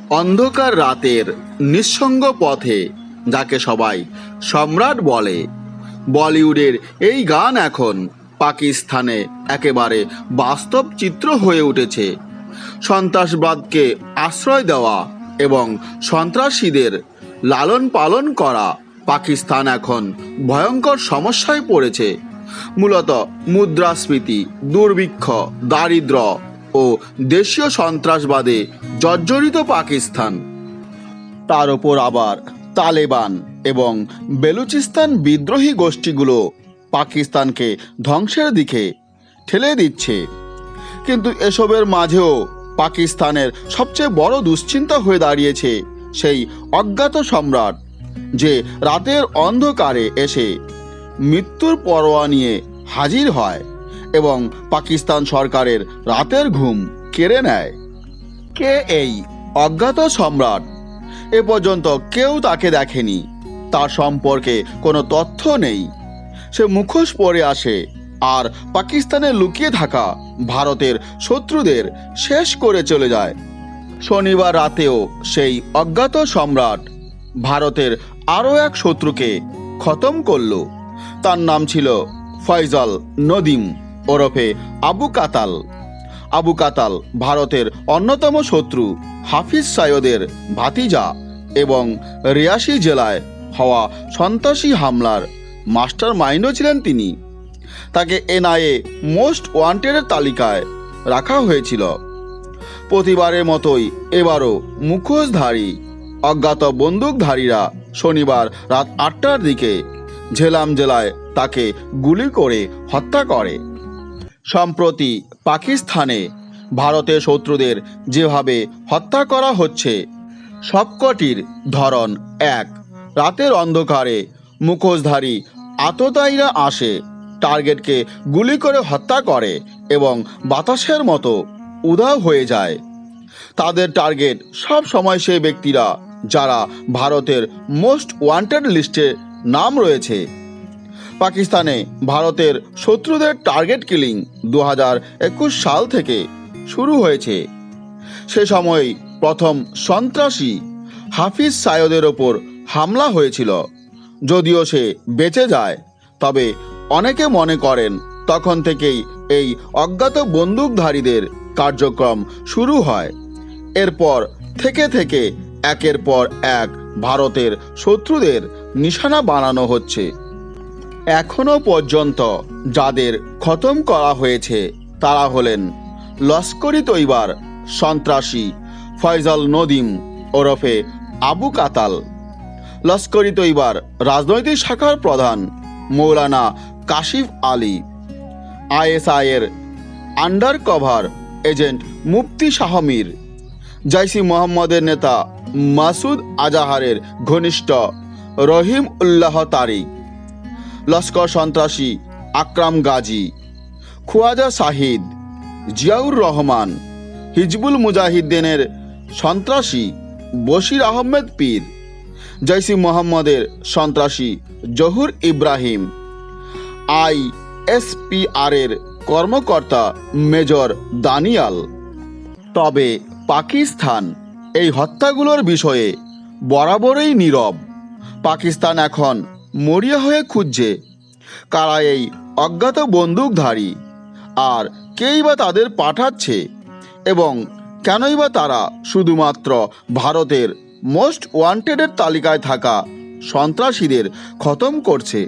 অন্ধকার রাতের নিঃসঙ্গ পথে যাকে সবাই সম্রাট বলে, বলিউডের এই গান এখন পাকিস্তানে একেবারে বাস্তব চিত্র হয়ে উঠেছে। সন্ত্রাসবাদকে আশ্রয় দেওয়া এবং সন্ত্রাসীদের লালন পালন করা পাকিস্তান এখন ভয়ঙ্কর সমস্যায় পড়েছে। মূলত মুদ্রাস্ফীতি, দুর্ভিক্ষ, দারিদ্র্য ও দেশীয় সন্ত্রাসবাদে জর্জরিত পাকিস্তান। তার ওপর আবার তালেবান এবং বেলুচিস্তান বিদ্রোহী গোষ্ঠীগুলো পাকিস্তানকে ধ্বংসের দিকে ঠেলে দিচ্ছে। কিন্তু এসবের মাঝেও পাকিস্তানের সবচেয়ে বড় দুশ্চিন্তা হয়ে দাঁড়িয়েছে সেই অজ্ঞাত সম্রাট, যে রাতের অন্ধকারে এসে মৃত্যুর পরোয়া নিয়ে হাজির হয় এবং পাকিস্তান সরকারের রাতের ঘুম কেড়ে নেয়। কে এই অজ্ঞাত সম্রাট? এ পর্যন্ত কেউ তাকে দেখেনি, তার সম্পর্কে কোনো তথ্য নেই। সে মুখোশ পরে আসে আর পাকিস্তানে লুকিয়ে থাকা ভারতের শত্রুদের শেষ করে চলে যায়। শনিবার রাতেও সেই অজ্ঞাত সম্রাট ভারতের আরও এক শত্রুকে খতম করল। তার নাম ছিল ফয়জল নদীম ওরফে আবু কাতাল। আবু কাতাল ভারতের অন্যতম শত্রু হাফিজ সাইয়দের ভাতিজা এবং রিয়াসি জেলায় হওয়া সন্ত্রাসী হামলার মাস্টার মাইন্ডও ছিলেন তিনি। তাকে এনআইএ মোস্ট ওয়ান্টেডের তালিকায় রাখা হয়েছিল। প্রতিবারের মতোই এবারও মুখোশধারী অজ্ঞাত বন্দুকধারীরা শনিবার রাত 8টার দিকে ঝেলাম জেলায় তাকে গুলি করে হত্যা করে। সম্প্রতি পাকিস্তানে ভারতের শত্রুদের যেভাবে হত্যা করা হচ্ছে, সবকটির ধরন এক। রাতের অন্ধকারে মুখোশধারী আততায়ীরা আসে, টার্গেটকে গুলি করে হত্যা করে এবং বাতাসের মতো উধাও হয়ে যায়। তাদের টার্গেট সব সময় সেই ব্যক্তিরা যারা ভারতের মোস্ট ওয়ান্টেড লিস্টে নাম রয়েছে। পাকিস্তানে ভারতের শত্রুদের টার্গেট কিলিং 2021 সাল থেকে শুরু হয়েছে। সে সময় প্রথম সন্ত্রাসী হাফিজ সাইয়দের ওপর হামলা হয়েছিল। যদিও সে বেঁচে যায়, তবে অনেকে মনে করেন তখন থেকেই এই অজ্ঞাত বন্দুকধারীদের কার্যক্রম শুরু হয়। এরপর থেকে থেকে একের পর এক ভারতের শত্রুদের নিশানা বানানো হচ্ছে। এখনো পর্যন্ত যাদের খতম করা হয়েছে তারা হলেন লস্করি তৈবার সন্ত্রাসী ফয়জল নদীম ওরফে আবু কাতাল, লস্করি তৈবার রাজনৈতিক শাখার প্রধান মৌলানা কাশিফ আলী, আইএসআইয়ের undercover agent Mufti Shah Mir, জৈশ-ই মোহাম্মদের নেতা মাসুদ আজাহারের ঘনিষ্ঠ রহিম উল্লাহ তারিক, লস্কর সন্ত্রাসী আকরাম গাজী, খুয়াজা শাহিদ, জিয়াউর রহমান, হিজবুল মুজাহিদ্দিনের সন্ত্রাসী বশির আহমেদ পীর, জৈশ-ই মোহাম্মদের সন্ত্রাসী জহুর ইব্রাহিম, আইএসপিআরের কর্মকর্তা মেজর দানিয়াল। তবে পাকিস্তান এই হত্যাগুলোর বিষয়ে বরাবরই নীরব। পাকিস্তান এখন মরিয়া হয়ে খুঁজছে কারা এই অজ্ঞাত বন্দুকধারী, আর কেই বা তাদের পাঠাচ্ছে এবং কেনই বা তারা শুধুমাত্র ভারতের মোস্ট ওয়ান্টেডের তালিকায় থাকা সন্ত্রাসীদের খতম করছে।